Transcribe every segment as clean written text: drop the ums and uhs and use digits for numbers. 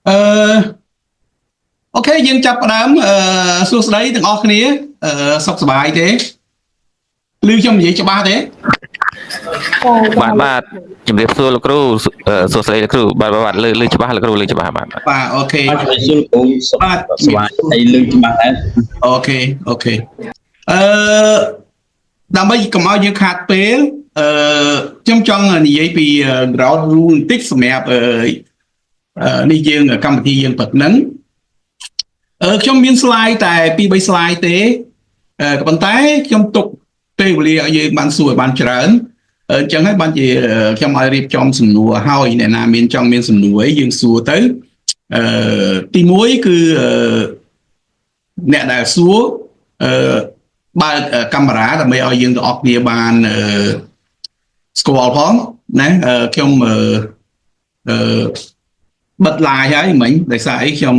អឺអូខេយើងចាប់ផ្ដើមសួស្តីទាំងអស់គ្នាសុខសប្បាយទេឮខ្ញុំនិយាយច្បាស់ទេបាទជំរាបសួរលោកគ្រូសួស្តីលោកគ្រូបាទលើច្បាស់លោកគ្រូលើច្បាស់បាទអូខេជំរាបសួរលោកគ្រូបាទសប្បាយហើយលើច្បាស់ដែរអូខេដើម្បីកុំឲ្យយើងខាតពេលខ្ញុំចង់និយាយពី ground rule បន្តិចសម្រាប់នេះយើងកម្មវិធីយើងព្រឹកហ្នឹងខ្ញុំមាន slide តែ 2-3 slide ទេក៏ប៉ុន្តែខ្ញុំទុកពេលវេលាឲ្យយើងបានសួរឲ្យបានច្រើនអញ្ចឹងហើយបានជាខ្ញុំឲ្យរៀបចំសំណួរឲ្យអ្នកណាមានចង់មានសំណួរអីយើងសួរទៅទី1គឺអ្នកដែលសួរបើកកាមេរ៉ាដើម្បីឲ្យយើងទាំងអស់គ្នាបានស្គាល់ផងណាខ្ញុំបិទ live ហើយមិញដោយសារអីខ្ញុំ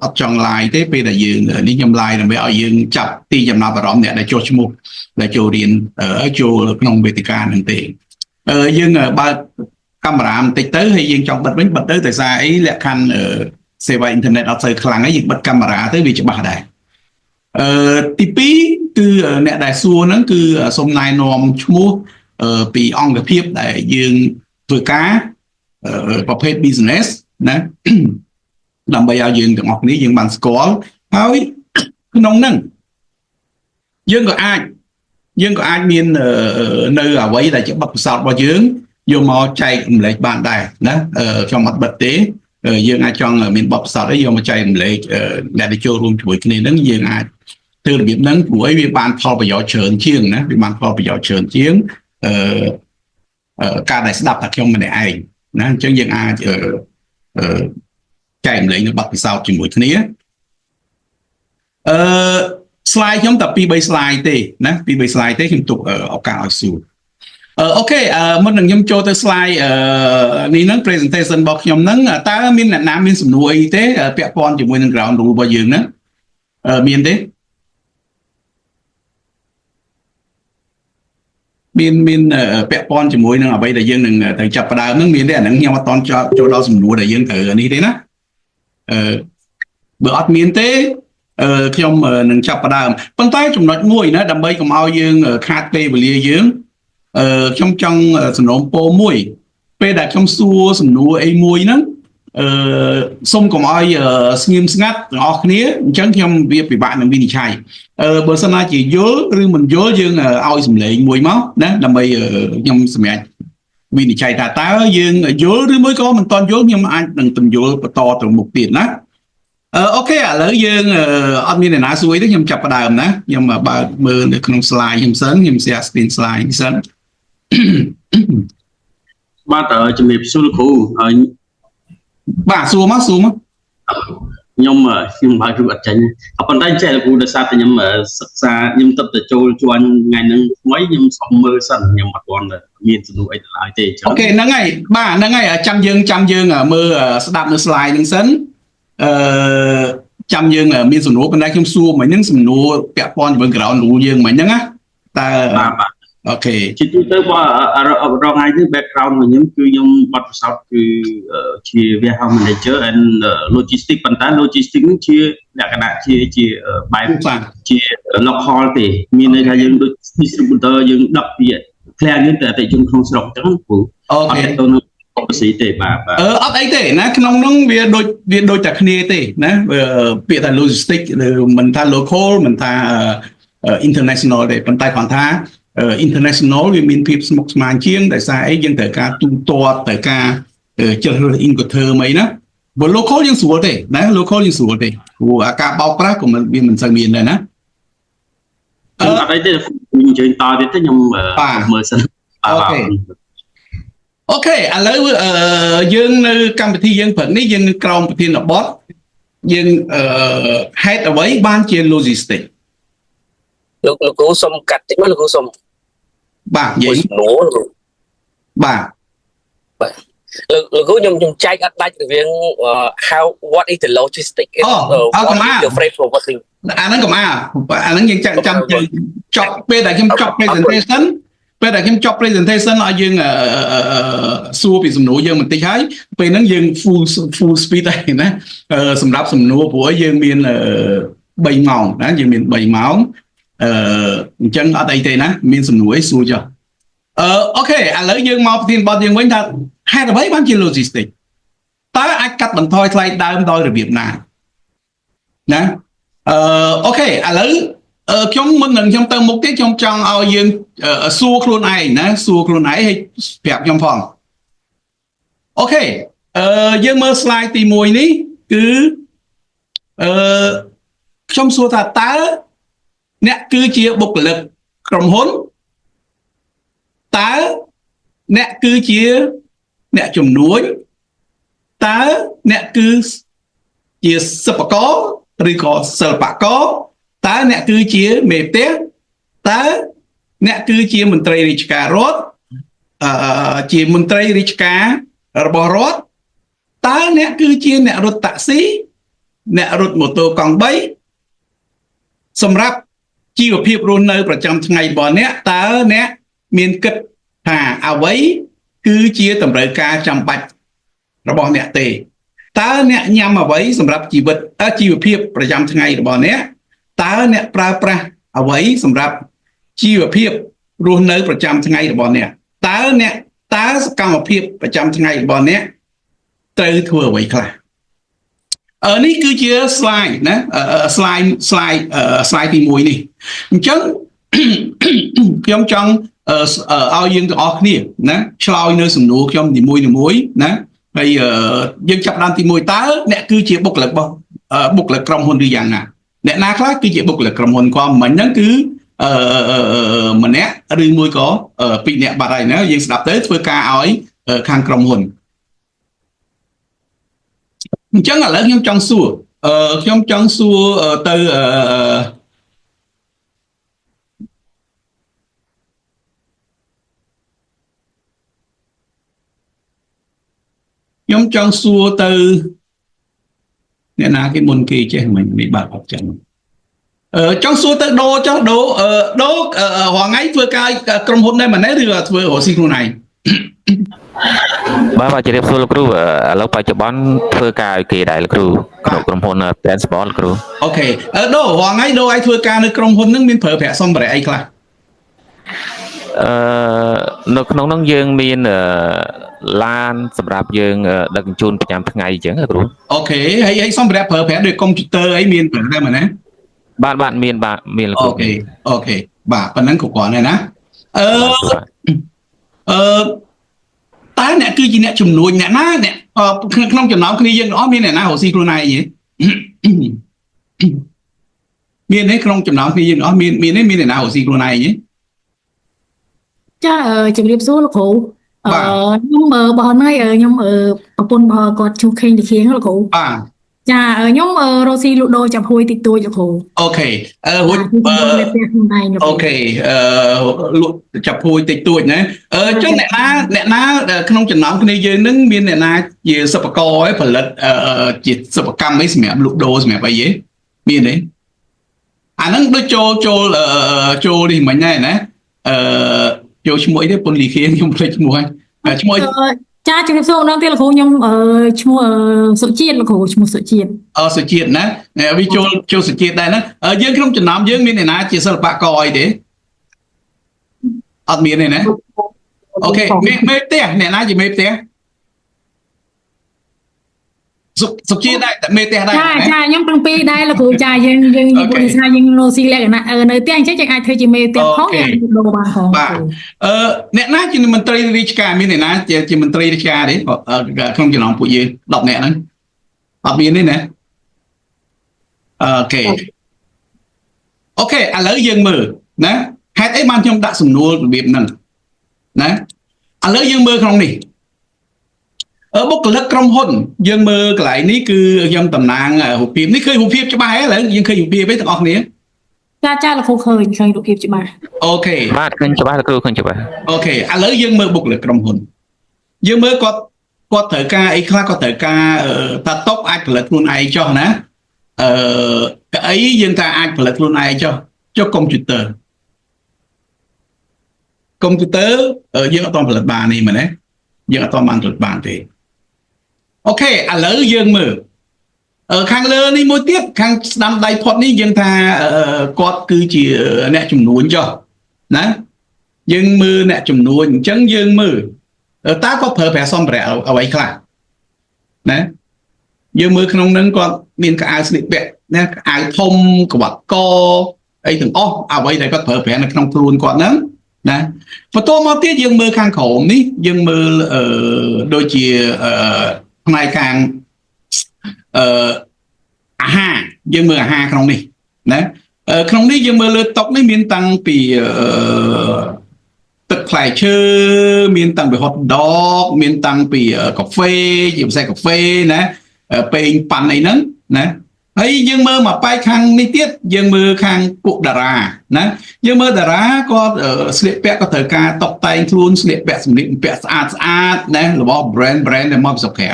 អត់ចង់ live ទេពេលដែលយើងនេះខ្ញុំ live ដើម្បីឲ្យយើងចាប់ទីចំណាប់អារម្មណ៍អ្នកដែលចុះឈ្មោះដែលចូលរៀនចូលក្នុងវេទិកាហ្នឹងទេយើងបើកកាមេរ៉ាបន្តិចទៅហើយយើងចង់បិទវិញបិទទៅដោយសារអីលក្ខខណ្ឌសេវាអ៊ីនធឺណិតអត់សូវខ្លាំងហើយយើងបិទកាមេរ៉ាទៅវាច្បាស់ដែរទី2គឺអ្នកដែលសួរហ្នឹងគឺសូមណែនាំឈ្មោះពីអង្គភាពដែលយើងធ្វើការប្រភេទ business ណាដើម្បីឲ្យយើងទាំងអស់គ្នាយើងបានស្គាល់ហើយក្នុងហ្នឹងយើងក៏អាចមាននៅអ្វីដែលជាបទពិសោធន៍របស់យើងយកមកចែករំលែកបានដែរណាខ្ញុំអត់បិទទេយើងអាចចង់មានបទពិសោធន៍អីយកមកចែករំលែកអ្នកដែលចូលរួមជាមួយគ្នាហ្នឹងយើងអាចធ្វើរបៀបហ្នឹងព្រោះអីវាបានផលប្រយោជន៍ច្រើនជាងណាវាបានផលប្រយោជន៍ច្រើនជាងការដែលស្ដាប់តែខ្ញុំម្នាក់ឯងណាអញ្ចឹងយើងអាចចែករំលែកនៅបទពិសោធន៍ជាមួយគ្នាslide ខ្ញុំតែ 2-3 slide ទេណា 2-3 slide ទេខ្ញុំទុកឱកាសឲ្យសួរអូខេមុននឹងខ្ញុំចូលទៅ slide នេះហ្នឹង presentation របស់ខ្ញុំហ្នឹងតើមានអ្នកណាមានសំណួរអីទេពាក់ព័ន្ធជាមួយនឹង ground rule របស់យើងហ្នឹងមានទេមានពាក់ព័ន្ធជាមួយនឹងអ្វីដែលយើងនឹងត្រូវចាប់ផ្ដើមហ្នឹងមានទេអាហ្នឹងខ្ញុំអត់តន់ចូលដល់សំណួរដែលយើងត្រូវនេះទេណាបើអត់មានទេខ្ញុំនឹងចាប់ផ្ដើមប៉ុន្តែចំណុចមួយណាដើម្បីកុំឲ្យយើងខាតពេលវេលាយើងខ្ញុំចង់សំណូមពរមួយពេលដែលខ្ញុំសួរសំណួរអីមួយហ្នឹងសូមកុំឲ្យស្ងៀមស្ងាត់ទាំងអស់គ្នាអញ្ចឹងខ្ញុំវាពិបាកនឹងវិនិច្ឆ័យបើសិនណាជាយល់ឬមិនយល់យើងឲ្យសម្លេងមួយមកណាដើម្បីខ្ញុំសម្រាប់វិនិច្ឆ័យថាតើយើងយល់ឬមួយក៏មិនតន់យល់ខ្ញុំអាចនឹងពន្យល់បន្តទៅមុខទៀតណាអូខេឥឡូវយើងអត់មានអ្នកណាសួរទេខ្ញុំចាប់ផ្ដើមណាខ្ញុំបើកមើលនៅក្នុង slide ខ្ញុំសិនខ្ញុំ share screen slide សិនបាទជំរាបសួរលោកគ្រូហើយបាទសួរមកខ្ញុំបើកគឺអត់ចាញ់ប៉ុន្តែចេះលោកគ្រូដោយសារតែខ្ញុំសិក្សាខ្ញុំទៅចូលជួនថ្ងៃហ្នឹងថ្មីខ្ញុំសុំមើលសិនខ្ញុំអត់ទាន់មានសំណួរអីទៅឡើយទេអូខេហ្នឹងហើយបាទហ្នឹងហើយចាំយើងមើលស្ដាប់នៅ slide ហ្នឹងសិនចាំយើងមានសំណួរប៉ុន្តែខ្ញុំសួរមិញហ្នឹងសំណួរពាក់ព័ន្ធជាមួយ ground rule យើងមិញហ្នឹងណាតើបាទអូខេជាទូទៅបើរងថ្ងៃនេះ background របស់ខ្ញុំគឺខ្ញុំបទពិសោធន៍គឺជា warehouse manager and logistics ប៉ុន្តែ logistics នេះជាលក្ខណៈជាបែបជា local ទេមានន័យថាយើងដូច distributor យើងដឹកពី client ទៅអតិថិជនក្នុងស្រុកអញ្ចឹងព្រោះអូខេទៅនឹងpolicy ទេបាទអត់អីទេណាក្នុងនោះវាដូចតែគ្នាទេណាពាក្យថា logistics មិនថា local មិនថា international ទេប៉ុន្តែគាត់ថា international វាមានភាពស្មុគស្មាញជាងដោយសារអីយើងត្រូវការទូទាត់ត្រូវការជ្រើសរើស incoterm អីណាបើ local យើងស្រួលទេណា local យើងស្រួលទេព្រោះអាការបោកប្រាស់ក៏មិនសូវមានដែរណាអត់អីទេខ្ញុំជើញតទៀតទេខ្ញុំមើលសិនអូខេឥឡូវយើងនៅកម្មវិធីយើងព្រឹកនេះយើងក្រោមប្រធានបទយើងហេតុអ្វីបានជា logistics លោកគ្រូសុំកាត់តិចមកលោកគ្រូសុំបាទនិយាយសំណួរបាទលោកគ្រូខ្ញុំចែកអត់ដាច់រវាង how what is the logistic is the freight forwarding អាហ្នឹងកុំអាហ្នឹងយើងចាំចប់ពេលដែលខ្ញុំចប់ presentation ពេលដែលខ្ញុំចប់ presentation ឲ្យយើងសួរពីសំណួរយើងបន្តិចហើយពេលហ្នឹងយើង full speed ហើយណាសម្រាប់សំណួរព្រោះយើងមាន3ម៉ោងណាយើងមាន3ម៉ោងអញ្ចឹងអត់អីទេណាមានសំណួរអីសួរចុះអូខេឥឡូវយើងមកប្រធានបទយើងវិញថាហេតុអ្វីបានជា logistics តើអាចកាត់បន្ថយថ្លៃដើមដោយរបៀបណាណាអូខេឥឡូវខ្ញុំមុននឹងខ្ញុំទៅមុខទៀតខ្ញុំចង់ឲ្យយើងសួរខ្លួនឯងណាសួរខ្លួនឯងហើយប្រាប់ខ្ញុំផងអូខេយើងមើល slide ទី1នេះគឺខ្ញុំសួរថាតើអ្នកគឺជាបុគ្គលិកក្រុមហ៊ុនតើអ្នកគឺជាអ្នកជំនួយតើអ្នកគឺជាសិប្បករឬក៏សិល្បករតើអ្នកគឺជាមេផ្ទះតើអ្នកគឺជាមន្ត្រីរាជការរដ្ឋជាមន្ត្រីរាជការរបស់រដ្ឋតើអ្នកគឺជាអ្នករត់តាក់ស៊ីអ្នករត់ម៉ូតូកង់3សម្រាប់ជីវភាពរស់នៅប្រចាំថ្ងៃរបស់អ្នកតើអ្នកមានគិតថាអ្វីគឺជាតម្រូវការចាំបាច់របស់អ្នកទេតើអ្នកញ៉ាំអ្វីសម្រាប់ជីវភាពប្រចាំថ្ងៃរបស់អ្នកតើអ្នកប្រើប្រាស់អ្វីសម្រាប់ជីវភាពរស់នៅប្រចាំថ្ងៃរបស់អ្នកតើសកម្មភាពប្រចាំថ្ងៃរបស់អ្នកត្រូវធ្វើអ្វីខ្លះនេះគឺជា slide ណា slide ទី1នេះអញ្ចឹងខ្ញុំចង់ឲ្យយើងទាំងអស់គ្នាណាឆ្លើយនៅសំណួរខ្ញុំនីមួយណាហើយយើងចាប់ដើមទី1តើអ្នកគឺជាបុគ្គលិកក្រុមហ៊ុនឬយ៉ាងណាអ្នកណាខ្លះគឺជាបុគ្គលិកក្រុមហ៊ុនគាត់មិញហ្នឹងគឺម្នាក់ឬមួយក៏2នាក់បាត់ហើយណាយើងស្ដាប់ទៅធ្វើការឲ្យខាងក្រុមហ៊ុនអញ្ចឹងឥឡូវខ្ញុំចង់សួរទៅខ្ញុំចង់សួរទៅអ្នកណាគេមុនគេចេះមិនបើកអត់ចឹងចង់សួរទៅដូរចុះដូររងថ្ងៃធ្វើការក្រុមហ៊ុនដែរមែនទេឬធ្វើរកស៊ីខ្លួនឯងបាទជម្រាបសួរលោកគ្រូឥឡូវបច្ចុប្បន្នធ្វើការឲ្យគេដែរលោកគ្រូក្នុងក្រុមហ៊ុន Transport លោកគ្រូអូខេដូររងថ្ងៃដូរឲ្យធ្វើការនៅក្រុមហ៊ុនហ្នឹងមានប្រើប្រាស់សម្ភារៈអីខ្លះនៅក្នុងនោះយើងមានឡានសម្រាប់យើងដឹកជញ្ជូនប្រចាំថ្ងៃអញ្ចឹងគ្រូអូខេហើយសម្ភារៈប្រើប្រាស់ដូចកុំព្យូទ័រអីមានប្រើដែរមែនទេបាទមានលោកគ្រូអូខេបាទប៉ុណ្ណឹងគ្រប់គ្រាន់ហើយណាតើអ្នកគឺជាអ្នកជំនួយអ្នកណាអ្នកក្នុងចំណោមគ្នាយើងទាំងអស់មានអ្នកណារកស៊ីខ្លួនឯងទេមានទេក្នុងចំណោមគ្នាយើងទាំងអស់មានអ្នកណារកស៊ីខ្លួនឯងទេចាជំរាបសួរលោកគ្រូខ្ញុំបោះណៃខ្ញុំប្រពន្ធរបស់គាត់ជួខេងទីខៀងលោកគ្រូបាទចាខ្ញុំរកស៊ីលក់ដូរចាប់ហួយតិចតួចលោកគ្រូអូខេរួចអូខេលក់ចាប់ហួយតិចតួចណាចុះអ្នកណាក្នុងចំណោមគ្នាយើងនឹងមានអ្នកណាជាសិប្បករឯផលិតជាសិប្បកម្មអីសម្រាប់លក់ដូរសម្រាប់អីទេមានទេអាហ្នឹងដូចចូលនេះមិញដែរណាចូលឈ្មោះអីទេពុនលីខៀងខ្ញុំភ្លេចឈ្មោះហើយឈ្មោះចាជំរាបសួរម្ដងទៀតលោកគ្រូខ្ញុំឈ្មោះសុជាតិលោកគ្រូឈ្មោះសុជាតិសុជាតិណាវាចូលសុជាតិដែរណាយើងក្នុងចំណោមយើងមានអ្នកណាជាសិល្បករអីទេអត់មានទេណាអូខេមេផ្ទះអ្នកណាជាមេផ្ទះសុជាតិដែរតែមេផ្ទះដែរចាខ្ញុំទាំងពីរដែរលោកគ្រូចាយើងពុទ្ធិសាយើងរកស៊ីលក្ខណៈនៅផ្ទះអញ្ចឹងយើងអាចធ្វើជាមេផ្ទះផងយើងដូរបានផងបាទអ្នកណាជាមន្ត្រីរាជការមានអ្នកណាជាមន្ត្រីរាជការទេក្នុងចំណោមពួកយើង10នាក់ហ្នឹងអត់មានទេណាអូខេឥឡូវយើងមើលណាហេតុអីបានខ្ញុំដាក់សំណួររបៀបហ្នឹងណាឥឡូវយើងមើលក្នុងនេះបុគ្គលិកក្រុមហ៊ុនយើងមើលកន្លែងនេះគឺខ្ញុំតំណាងរូបភាពនេះឃើញរូបភាពច្បាស់ហើយឥឡូវយើងឃើញរូបភាពទេទាំងអស់គ្នាចាលោកគ្រូឃើញរូបភាពច្បាស់អូខេបាទឃើញច្បាស់លោកគ្រូឃើញច្បាស់អូខេឥឡូវយើងមើលបុគ្គលិកក្រុមហ៊ុនយើងមើលគាត់ត្រូវការអីខ្លះគាត់ត្រូវការតាតុកអាចផលិតខ្លួនឯងចុះណាកៅអីយើងថាអាចផលិតខ្លួនឯងចុះកុំព្យូទ័រ កុំព្យូទ័រយើងអត់ផលិតបាននេះមែនទេយើងអត់បានផលិតបានទេអូខេឥឡូវយើងមើលខាងលើនេះមួយទៀតខាងស្ដាំដៃផុតនេះយើងថាគាត់គឺជាអ្នកចំនួនចុះណាយើងមើលអ្នកចំនួនអញ្ចឹងយើងមើលតើគាត់ប្រើប្រាស់សម្ភារៈអ្វីខ្លះណាយើងមើលក្នុងហ្នឹងគាត់មានកៅអៅស្លៀកពាក់ណាកៅអៅធំក្បាត់កអីទាំងអស់អ្វីដែលគាត់ប្រើប្រាស់នៅក្នុងខ្លួនគាត់ហ្នឹងណាបន្ទាប់មកទៀតយើងមើលខាងក្រោមនេះយើងមើលដូចជាផ្នែកខាងអាហារយើងមើលអាហារក្នុងនេះណាក្នុងនេះយើងមើលលើតុនេះមានតាំងពីទឹកផ្លែឈើមានតាំងពី hot dog មានតាំងពីកាហ្វេជាពិសេសកាហ្វេណាពេងប៉ាន់អីហ្នឹងណាហើយយើងមើលមកបែកខាងនេះទៀតយើងមើលខាងពួកតារាណាយើងមើលតារាគាត់ស្លៀកពាក់ក៏ត្រូវការតុបតែងខ្លួនស្លៀកពាក់សម្លៀកបំពាក់ស្អាតណារបស់ brand ដែលមកពីស្រុកក្រៅ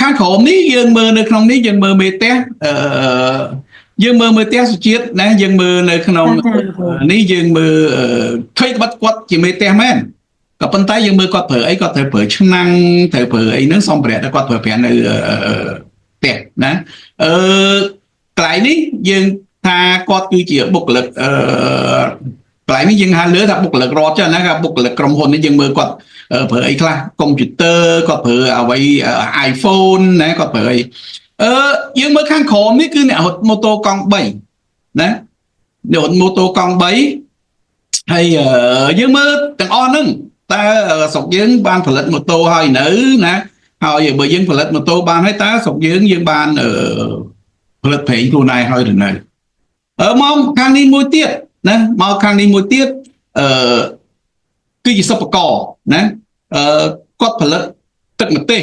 ខាងក្រោមនេះយើងមើលនៅក្នុងនេះយើងមើលមេផ្ទះយើងមើលមេផ្ទះសុជាតិណាយើងមើលនៅក្នុងនេះយើងមើលឃើញគាត់ជាមេផ្ទះមែនក៏ប៉ុន្តែយើងមើលគាត់ប្រើអីគាត់ត្រូវប្រើឆ្នាំងត្រូវប្រើអីហ្នឹងសម្ភារៈដែលគាត់ប្រើប្រាស់នៅផ្ទះណាកន្លែងនេះយើងថាគាត់គឺជាបុគ្គលិកកន្លែងនេះយើងហៅលើថាបុគ្គលិករដ្ឋចឹងណាបុគ្គលិកក្រុមហ៊ុននេះយើងមើលគាត់ប្រើអីខ្លះកុំព្យូទ័រគាត់ប្រើអ្វី iPhone ណាគាត់ប្រើអីយើងមើលខាងក្រោមនេះគឺអ្នករត់ម៉ូតូកង់3ណាអ្នករត់ម៉ូតូកង់3ហើយយើងមើលទាំងអស់ហ្នឹងតើស្រុកយើងបានផលិតម៉ូតូហើយនៅណាហើយបើយើងផលិតម៉ូតូបានហើយតើស្រុកយើងបានផលិតប្រេងខ្លួនឯងហើយឬនៅមកខាងនេះមួយទៀតណាមកខាងនេះមួយទៀតគឺជាសិប្បករណាគាត់ផលិតទឹកម្ទេស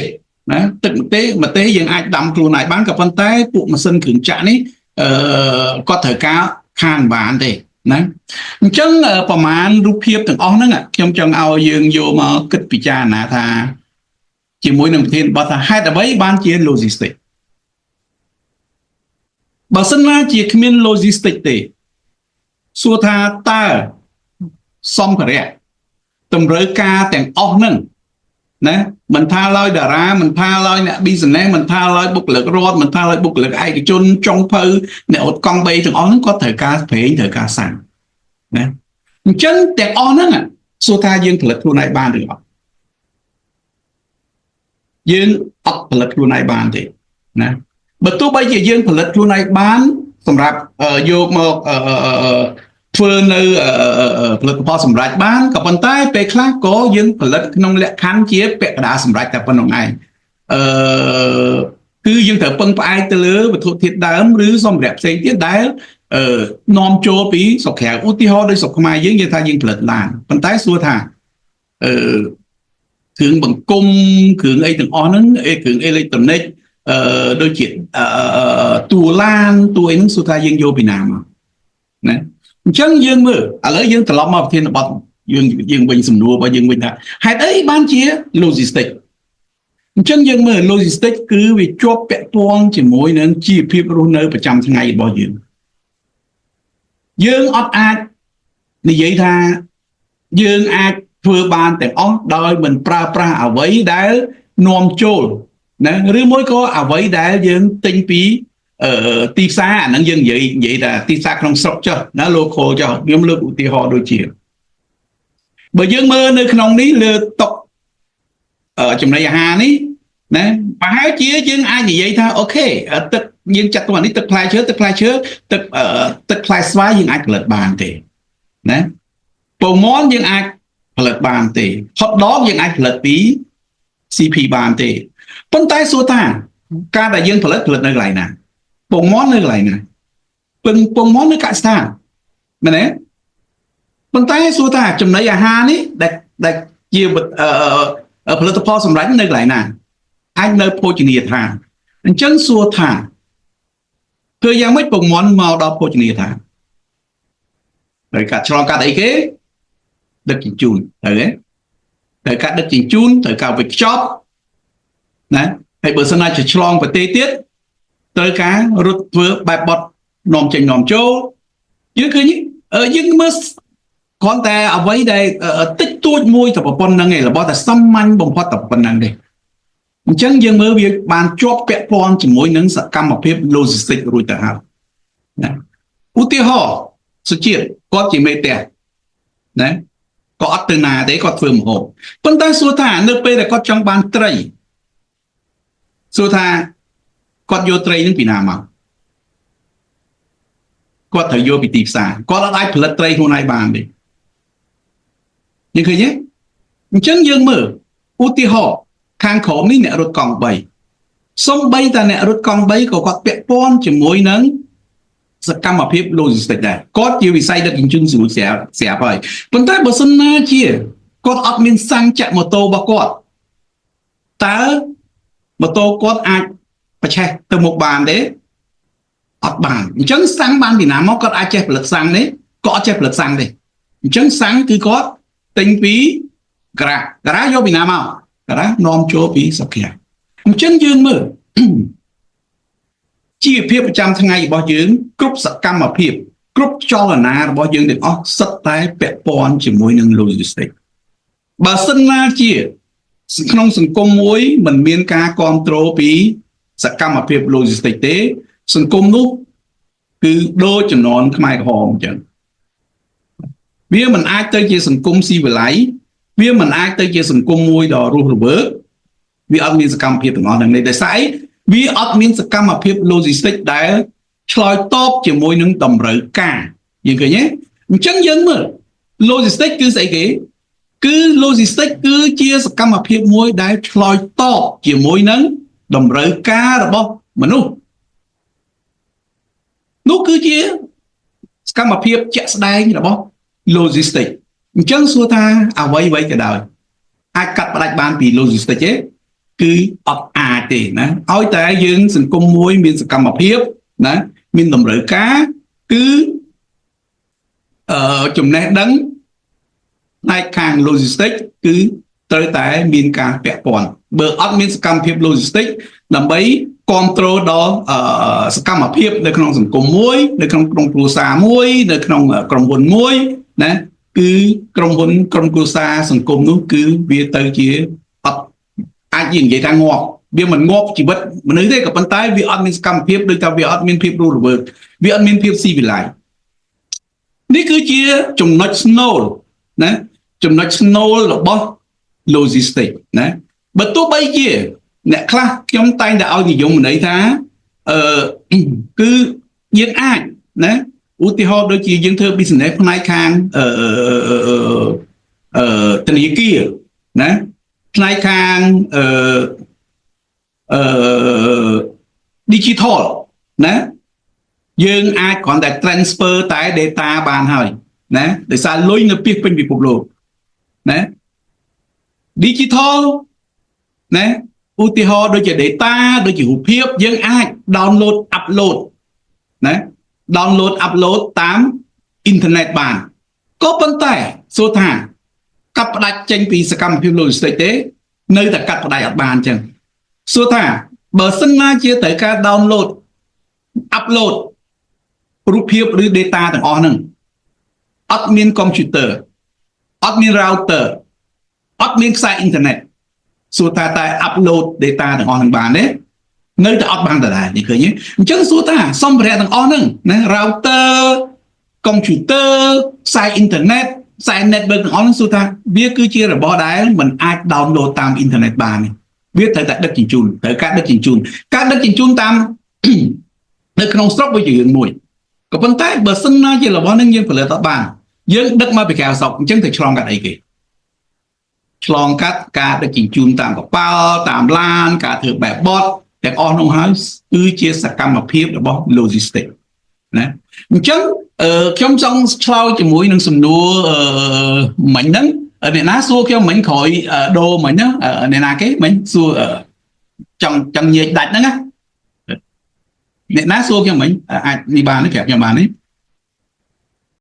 ណាទឹកម្ទេសយើងអាចដាំខ្លួនឯងបានក៏ប៉ុន្តែពួកម៉ាស៊ីនគ្រឿងចក្រនេះគាត់ត្រូវការខានបានទេណាអញ្ចឹងប្រមាណរូបភាពទាំងអស់ហ្នឹងខ្ញុំចង់ឲ្យយើងយកមកគិតពិចារណាថាជាមួយនឹងប្រធានបទថាហេតុអ្វីបានជា logistic បើសិនណាជាគ្មាន logistic ទេសួរថាតើសម្ភារៈតម្រូវការទាំងអស់ហ្នឹងណាមិនថាឡើយតារាមិនថាឡើយអ្នក business មិនថាឡើយបុគ្គលិករដ្ឋមិនថាឡើយបុគ្គលិកឯកជនចុងភៅអ្នកអត់កង់3ទាំងអស់ហ្នឹងគាត់ត្រូវការប្រេងត្រូវការសាំងណាអញ្ចឹងទាំងអស់ហ្នឹងសួរថាយើងផលិតខ្លួនឯងបានឬអត់យើងអត់ផលិតខ្លួនឯងបានទេណាបើទោះបីជាយើងផលិតខ្លួនឯងបានសម្រាប់យកមកធ្វើនៅផលិតផលសម្រាប់បានក៏ប៉ុន្តែពេលខ្លះក៏យើងផលិតក្នុងលក្ខខណ្ឌជាពាក់កណ្ដាលសម្រាប់តែប៉ុណ្្នឹងឯងគឺយើងត្រូវពឹងផ្អែកទៅលើវត្ថុធាតុដើមឬសម្ភារៈផ្សេងទៀតដែលនាំចូលពីស្រុកក្រៅឧទាហរណ៍ដូចស្រុកខ្មែរយើងនិយាយថាយើងផលិតឡានប៉ុន្តែសួរថាគ្រឿងបង្គុំគ្រឿងអីទាំងអស់ហ្នឹងគ្រឿងអេឡិចត្រូនិកដូចជាតួឡានតួអីហ្នឹងសួរថាយើងយកពីណាមកណាអញ្ចឹងយើងមើលឥឡូវយើងត្រឡប់មកប្រធានបទយើងវិញសំណួររបស់យើងវិញថាហេតុអីបានជា logistic អញ្ចឹងយើងមើល logistic គឺវាជាប់ពាក់ព័ន្ធជាមួយនឹងជីវភាពរស់នៅប្រចាំថ្ងៃរបស់យើងអត់អាចនិយាយថាយើងអាចធ្វើបានទាំងអស់ដោយមិនប្រើប្រាស់អ្វីដែលនាំចូលណាឬមួយក៏អ្វីដែលយើងទិញពីទីផ្សារអាហ្នឹងយើងនិយាយថាទីផ្សារក្នុងស្រុកចុះណា local ចុះខ្ញុំលើកឧទាហរណ៍ដូចជាបើយើងមើលនៅក្នុងនេះលើតុចំណីអាហារនេះណាប្រហែលជាយើងអាចនិយាយថាអូខេទឹកយើងចាត់ទុកអានេះទឹកផ្លែឈើទឹកផ្លែស្វាយយើងអាចផលិតបានទេណាពងមាន់យើងអាចផលិតបានទេ hot dog យើងអាចផលិតពី CP បានទេប៉ុន្តែសួរថាការដែលយើងផលិតនៅកន្លែងណាពងមាន់នៅកន្លែងណាពងមាន់នៅកសិដ្ឋានមែនទេប៉ុន្តែសួរថាចំណីអាហារនេះដែលជាផលិតផលសម្រាប់នៅកន្លែងណាអាចនៅភោជនីយដ្ឋានអញ្ចឹងសួរថាគឺយ៉ាងម៉េចពងមាន់មកដល់ភោជនីយដ្ឋានដោយការឆ្លងកាត់អីគេដឹកជញ្ជូនត្រូវទេត្រូវការដឹកជញ្ជូនត្រូវការវេចខ្ចប់ណាហើយបើសិនណាជាឆ្លងប្រទេសទៀតត្រូវការរត់ធ្វើបែបបត់នាំចេញនាំចូលយើងឃើញយើងមើល គាត់តែអ្វីដែលតិចតួចមួយតែប៉ុណ្្នឹងឯងរបស់តែសាមញ្ញបំផុតតែប៉ុណ្្នឹងទេអញ្ចឹងយើងមើលវាបានជាប់ពាក់ព័ន្ធជាមួយនឹងសកម្មភាព logistic រួចទៅហើយណាឧទាហរណ៍សុជាតិគាត់ជាមេផ្ទះណាក៏អត់ទៅណាទេគាត់ធ្វើម្ហូបប៉ុន្តែសួរថានៅពេលដែលគាត់ចង់បានត្រីសួរថាគាត់យកត្រីនឹងពីណាមកគាត់ត្រូវយកពីទីផ្សារគាត់អាចផលិតត្រីខ្លួនឯងបានទេយើងឃើញទេអញ្ចឹងយើងមើលឧទាហរណ៍ខាងក្រោមនេះអ្នករត់កង់3សំបីតែអ្នករត់កង់3ក៏គាត់ពាក់ព័ន្ធជាមួយនឹងសកម្មភាព logistic ដែរគាត់ជាវិស័យដឹកជញ្ជូនស្រួលស្រាប់ហើយប៉ុន្តែបើសិនណាជាគាត់អត់មានសាំងចាក់ម៉ូតូរបស់គាត់តើម៉ូតូគាត់អាចប្រឆេះទៅមុខបានទេអត់បានអញ្ចឹងសាំងបានពីណាមកគាត់អាចចេះផលិតសាំងទេក៏អត់ចេះផលិតសាំងទេអញ្ចឹងសាំងគឺគាត់ទិញពីការ៉ាយកពីណាមកការ៉ានាំចូលពីសុខាអញ្ចឹងយើងមើលជីវភាពប្រចាំថ្ងៃរបស់យើងគ្រប់សកម្មភាពគ្រប់ចលនារបស់យើងទាំងអស់សុទ្ធតែពាក់ព័ន្ធជាមួយនឹង logistic បើសិនណាជាក្នុងសង្គមមួយមិនមានការគ្រប់គ្រងពីសកម្មភាព logistic ទេសង្គមនោះគឺដូចជំនាន់ខ្មែរក្រហមអញ្ចឹងវាមិនអាចទៅជាសង្គមស៊ីវិល័យវាមិនអាចទៅជាសង្គមមួយដ៏រស់រវើកវាអត់មានសកម្មភាពទាំងអស់ហ្នឹងទេតែស្អីវាអត់មានសកម្មភាព logistic ដែលឆ្លើយតបជាមួយនឹងតម្រូវការយើងឃើញទេអញ្ចឹងយើងមើល logistic គឺស្អីគេគឺ logistic គឺជាសកម្មភាពមួយដែលឆ្លើយតបជាមួយនឹងតម្រូវការរបស់មនុស្សនោះគឺជាសកម្មភាពជាក់ស្ដែងរបស់ logistic អញ្ចឹងសួរថាអ្វីក៏ដោយអាចកាត់ផ្តាច់បានពី logistic ទេគឺអត់អាចទេណាឲ្យតែយើងសង្គមមួយមានសកម្មភាពណាមានតម្រូវការគឺចំណេះដឹងផ្នែកខាង logistic គឺត្រូវតែមានការពាក់ព័ន្ធបើអត់មានសកម្មភាព logistic ដើម្បីគ្រប់គ្រងដល់សកម្មភាពនៅក្នុងសង្គមមួយនៅក្នុងក្រុមគ្រួសារមួយនៅក្នុងក្រុមហ៊ុនមួយណាគឺក្រុមហ៊ុនក្រុមគ្រួសារសង្គមនោះគឺវាទៅជាអត់អាចនិយាយថាងាប់វាមិនងាប់ជីវិតមនុស្សទេក៏ប៉ុន្តែវាអត់មានសកម្មភាពដូចថាវាអត់មានភាពរស់រវើកវាអត់មានភាពស៊ីវិល័យនេះគឺជាចំណុចស្នូលណាចំណុចស្នូលរបស់ logistic ណាបើទោះបីជាអ្នកខ្លះខ្ញុំតែងតែឲ្យនិយមន័យថាគឺយើងអាចណាឧទាហរណ៍ដូចជាយើងធ្វើ business ផ្នែកខាងធនាគារណាផ្នែកខាងdigital ណាយើងអាចគ្រាន់តែ transfer តែ data បានហើយណាដោយសារលុយនៅពេញពិភពលោកណា digital ណាឧទាហរណ៍ដូចជា data ដូចជារូបភាពយើងអាច download upload ណា download upload តាមអ៊ីនធឺណិតបានក៏ប៉ុន្តែសួរថាកាត់ផ្ដាច់ចេញពីសកម្មភាព logistic ទេនៅតែកាត់ផ្ដាច់អត់បានអញ្ចឹងសួរថាបើសិនណាជាត្រូវការ download upload រូបភាពឬ data ទាំងអស់ហ្នឹងអត់មានកុំព្យូទ័រអត់មាន router អត់មានខ្សែអ៊ីនធឺណិតសួរថាតែ upload data ទាំងអស់ហ្នឹងបានទេនៅតែអត់បានដដែលនេះឃើញទេអញ្ចឹងសួរថាសម្ភារៈទាំងអស់ហ្នឹងណា router កុំព្យូទ័រខ្សែអ៊ីនធឺណិតខ្សែ network ទាំងអស់ហ្នឹងសួរថាវាគឺជារបស់ដែលមិនអាច download តាមអ៊ីនធឺណិតបានទេវាត្រូវតែដឹកជញ្ជូនត្រូវការដឹកជញ្ជូនការដឹកជញ្ជូនតាមនៅក្នុងស្រុកវាជារឿងមួយក៏ប៉ុន្តែបើសិនណាជារបស់ហ្នឹងយើងផលិតអត់បានយើងដឹកមកពីក្រៅស្រុកអញ្ចឹងទៅឆ្លងកាត់អីគេឆ្លងកាត់ការដឹកជញ្ជូនតាមកប៉ាល់តាមឡានការធ្វើបែបបត់ទាំងអស់នោះហើយគឺជាសកម្មភាពរបស់ logistic ណាអញ្ចឹងខ្ញុំចង់ឆ្លើយជាមួយនឹងសំណួរមិញហ្នឹងអ្នកណាសួរខ្ញុំមិញក្រោយដូរមិញណាអ្នកណាគេមិញសួរចង់ញែកដាច់ហ្នឹងណាអ្នកណាសួរខ្ញុំមិញអាចនេះបានទេប្រាប់ខ្ញុំបានទេ